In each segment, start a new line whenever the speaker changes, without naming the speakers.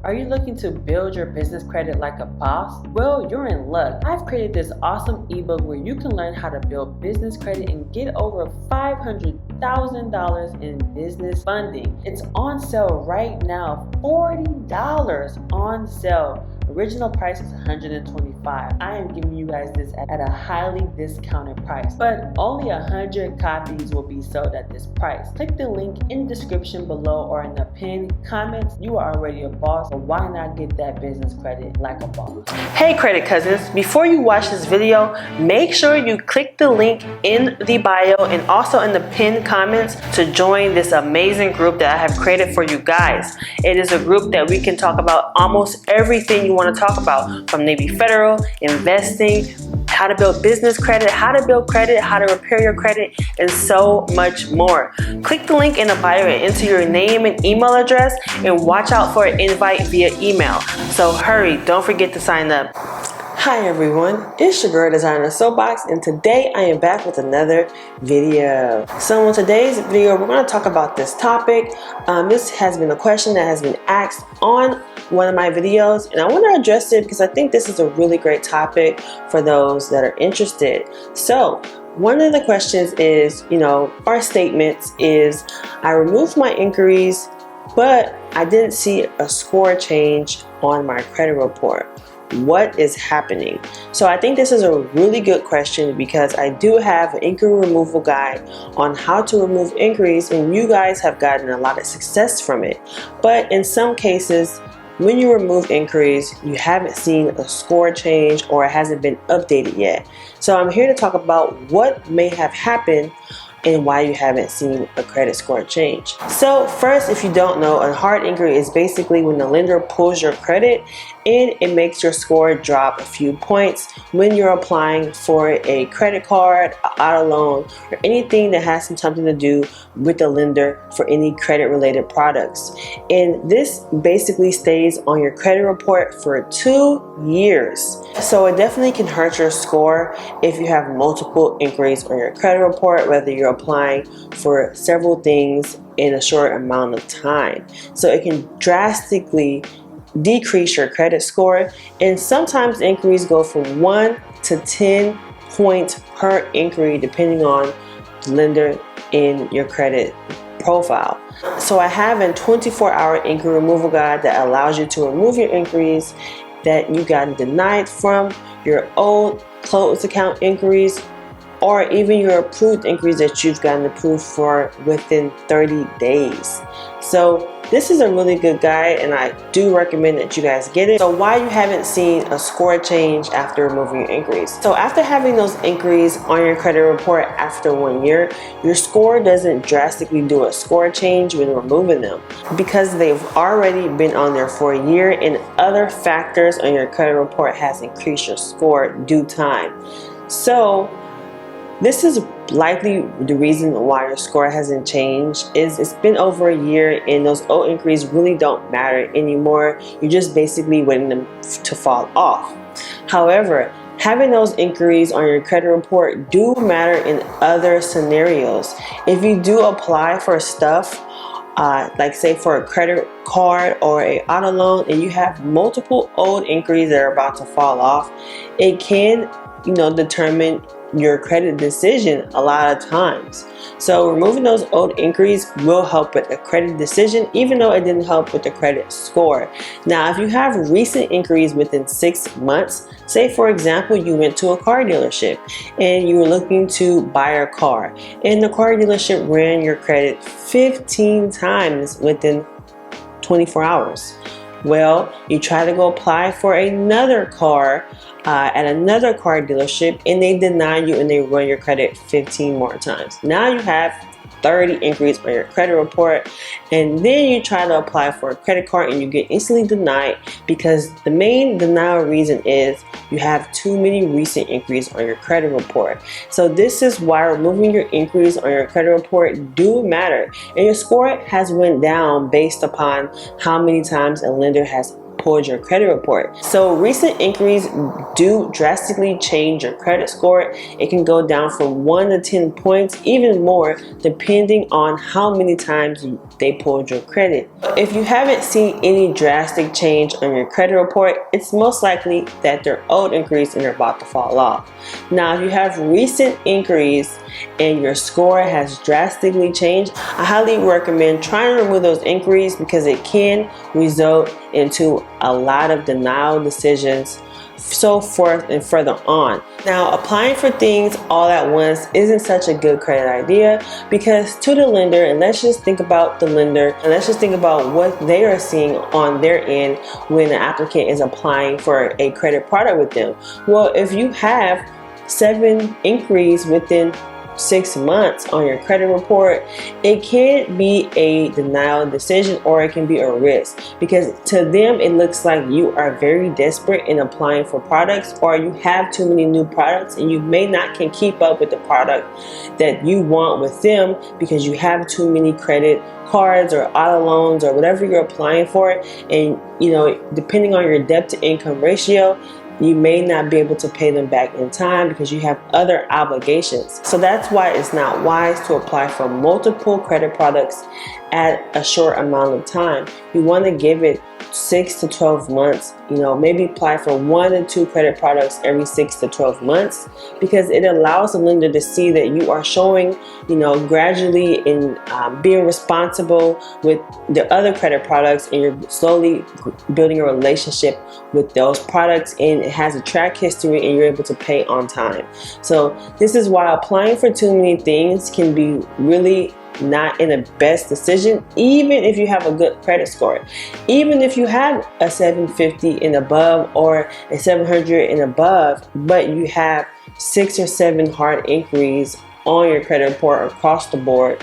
Are you looking to build your business credit like a boss? Well, you're in luck. I've created this awesome ebook where you can learn how to build business credit and get over $500,000 in business funding. It's on sale right now, $40 on sale. Original price is $125. I am giving you guys this at a highly discounted price, but only 100 copies will be sold at this price. Click the link in the description below or in the pinned comments. You are already a boss, so why not get that business credit like a boss? Hey credit cousins, before you watch this video, make sure you click the link in the bio and also in the pinned comments to join this amazing group that I have created for you guys. It is a group that we can talk about almost everything you want to talk about, from Navy Federal, investing, how to build business credit, how to build credit, how to repair your credit, and so much more. Click the link in the bio and enter your name and email address, and watch out for an invite via email. So hurry, don't forget to sign up. Hi everyone, it's your girl designer Soapbox, and today I am back with another video. So in today's video, we're going to talk about this topic. This has been a question that has been asked on one of my videos, and I want to address it because I think this is a really great topic for those that are interested. So one of the questions is, our statements is, I removed my inquiries, but I didn't see a score change on my credit report. What is happening? So I think this is a really good question because I do have an inquiry removal guide on how to remove inquiries, and you guys have gotten a lot of success from it. But in some cases, when you remove inquiries, you haven't seen a score change or it hasn't been updated yet. So I'm here to talk about what may have happened and why you haven't seen a credit score change. So first, if you don't know, a hard inquiry is basically when the lender pulls your credit and it makes your score drop a few points when you're applying for a credit card, auto loan, or anything that has something to do with the lender for any credit related products. And this basically stays on your credit report for 2 years. So it definitely can hurt your score if you have multiple inquiries on your credit report, whether you're applying for several things in a short amount of time. So it can drastically decrease your credit score, and sometimes inquiries go from 1 to 10 points per inquiry depending on lender in your credit profile. So I have a 24-hour inquiry removal guide that allows you to remove your inquiries that you got denied from, your old closed account inquiries, or even your approved inquiries that you've gotten approved for within 30 days. So this is a really good guide, and I do recommend that you guys get it. So why you haven't seen a score change after removing your inquiries? So after having those inquiries on your credit report after 1 year, your score doesn't drastically do a score change when removing them because they've already been on there for a year, and other factors on your credit report has increased your score due time. So this is likely the reason why your score hasn't changed. Is it's been over a year and those old inquiries really don't matter anymore. You're just basically waiting them to fall off. However, having those inquiries on your credit report do matter in other scenarios. If you do apply for stuff, like say for a credit card or a auto loan, and you have multiple old inquiries that are about to fall off, it can determine your credit decision a lot of times. So removing those old inquiries will help with the credit decision, even though it didn't help with the credit score. Now, if you have recent inquiries within 6 months, say for example, you went to a car dealership and you were looking to buy a car, and the car dealership ran your credit 15 times within 24 hours. Well, you try to go apply for another car at another car dealership, and they deny you and they run your credit 15 more times. Now you have 30 inquiries on your credit report, and then you try to apply for a credit card and you get instantly denied because the main denial reason is you have too many recent inquiries on your credit report. So this is why removing your inquiries on your credit report do matter, and your score has went down based upon how many times a lender has pulled your credit report. So recent inquiries do drastically change your credit score. It can go down from 1 to 10 points, even more, depending on how many times they pulled your credit. If you haven't seen any drastic change on your credit report, it's most likely that they're old inquiries and they're about to fall off. Now, if you have recent inquiries and your score has drastically changed, I highly recommend trying to remove those inquiries because it can result into a lot of denial decisions, so forth and further on. Now, applying for things all at once isn't such a good credit idea because to the lender, and let's just think about the lender and let's just think about what they are seeing on their end when the applicant is applying for a credit product with them. Well, if you have 7 inquiries within 6 months on your credit report, it can be a denial decision or it can be a risk because to them it looks like you are very desperate in applying for products, or you have too many new products and you may not can keep up with the product that you want with them because you have too many credit cards or auto loans or whatever you're applying for, and depending on your debt to income ratio, you may not be able to pay them back in time because you have other obligations. So that's why it's not wise to apply for multiple credit products at a short amount of time. You want to give it 6 to 12 months, maybe apply for 1 to 2 credit products every 6 to 12 months because it allows the lender to see that you are showing, gradually in being responsible with the other credit products, and you're slowly building a relationship with those products, and it has a track history and you're able to pay on time. So this is why applying for too many things can be really not in the best decision, even if you have a good credit score. Even if you have a 750 and above or a 700 and above, but you have 6 or 7 hard inquiries on your credit report across the board,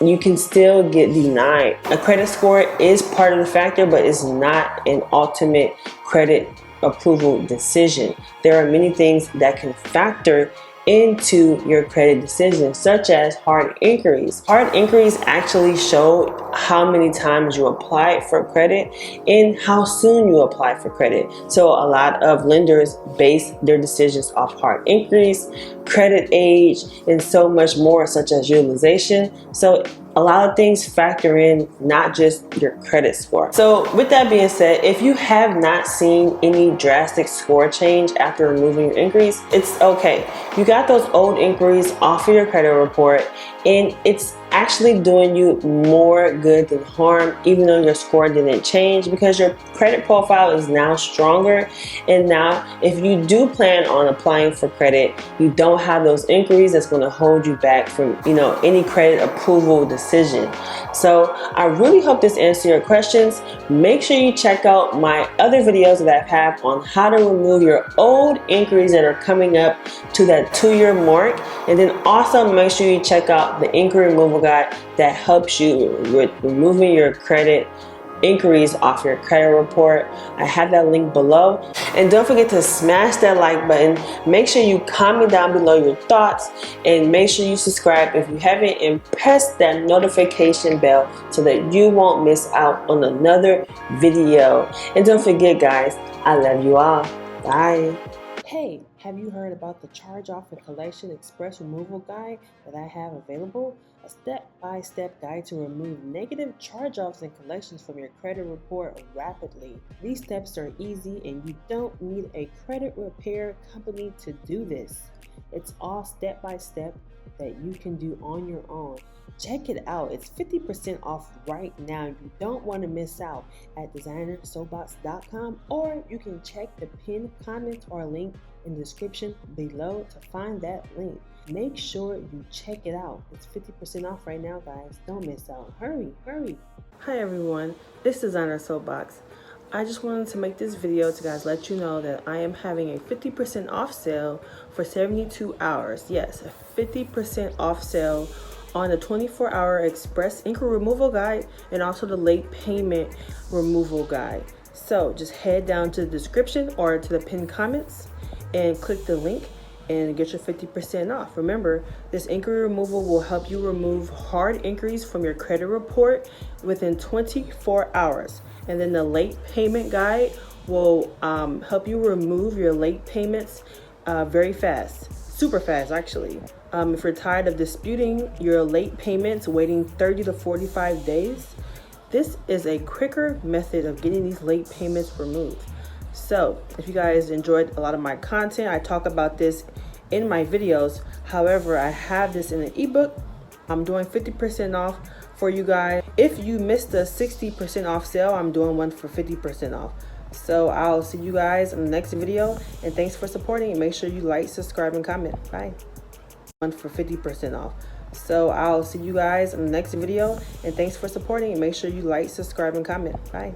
you can still get denied. A credit score is part of the factor, but it's not an ultimate credit approval decision. There are many things that can factor into your credit decision, such as hard inquiries. Hard inquiries actually show how many times you applied for credit and how soon you apply for credit. So a lot of lenders base their decisions off hard inquiries, credit age, and so much more, such as utilization. So a lot of things factor in, not just your credit score. So with that being said, if you have not seen any drastic score change after removing your inquiries, it's okay. You got those old inquiries off of your credit report, and it's actually doing you more good than harm, even though your score didn't change, because your credit profile is now stronger. And now if you do plan on applying for credit, you don't have those inquiries that's going to hold you back from any credit approval decision. So I really hope this answered your questions. Make sure you check out my other videos that I have on how to remove your old inquiries that are coming up to that 2-year mark, and then also make sure you check out the inquiry removal guide that helps you with removing your credit inquiries off your credit report. I have that link below, and don't forget to smash that like button. Make sure you comment down below your thoughts, and make sure you subscribe if you haven't, and press that notification bell so that you won't miss out on another video. And don't forget, guys, I love you all. Bye. Hey, have you heard about the Charge Off and Collection Express Removal Guide that I have available? A step-by-step guide to remove negative charge-offs and collections from your credit report rapidly. These steps are easy and you don't need a credit repair company to do this. It's all step-by-step that you can do on your own. Check it out. It's 50% off right now. You don't want to miss out at designersoapbox.com, or you can check the pinned comment or link in the description below to find that link. Make sure you check it out. It's 50% off right now, guys. Don't miss out. Hurry, hurry. Hi everyone, it's Designer Soapbox. I just wanted to make this video to guys let you know that I am having a 50% off sale for 72 hours. Yes, a 50% off sale on the 24-hour express inquiry removal guide and also the late payment removal guide. So just head down to the description or to the pinned comments and click the link,
and get your 50% off. Remember, this inquiry removal will help you remove hard inquiries from your credit report within 24 hours. And then the late payment guide will help you remove your late payments very fast, super fast actually. If you're tired of disputing your late payments, waiting 30 to 45 days, this is a quicker method of getting these late payments removed. So if you guys enjoyed a lot of my content, I talk about this in my videos. However, I have this in an ebook. I'm doing 50% off for you guys. If you missed the 60% off sale, I'm doing one for 50% off. So I'll see you guys in the next video, and thanks for supporting, and make sure you like, subscribe, and comment. Bye. One for 50% off. So I'll see you guys in the next video, and thanks for supporting, and make sure you like, subscribe, and comment. Bye.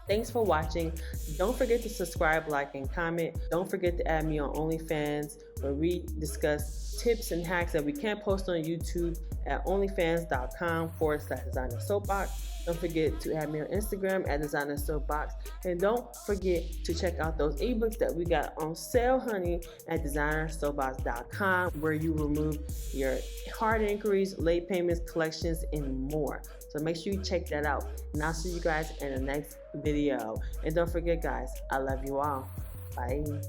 Thanks for watching. Don't forget to subscribe, like, and comment. Don't forget to add me on OnlyFans, where we discuss tips and hacks that we can't post on YouTube at onlyfans.com/designer soapbox. Don't forget to add me on Instagram at designer soapbox. And don't forget to check out those ebooks that we got on sale, honey, at designersoapbox.com, where you remove your hard inquiries, late payments, collections, and more. So make sure you check that out. And I'll see you guys in the next video. And don't forget, guys, I love you all. Bye.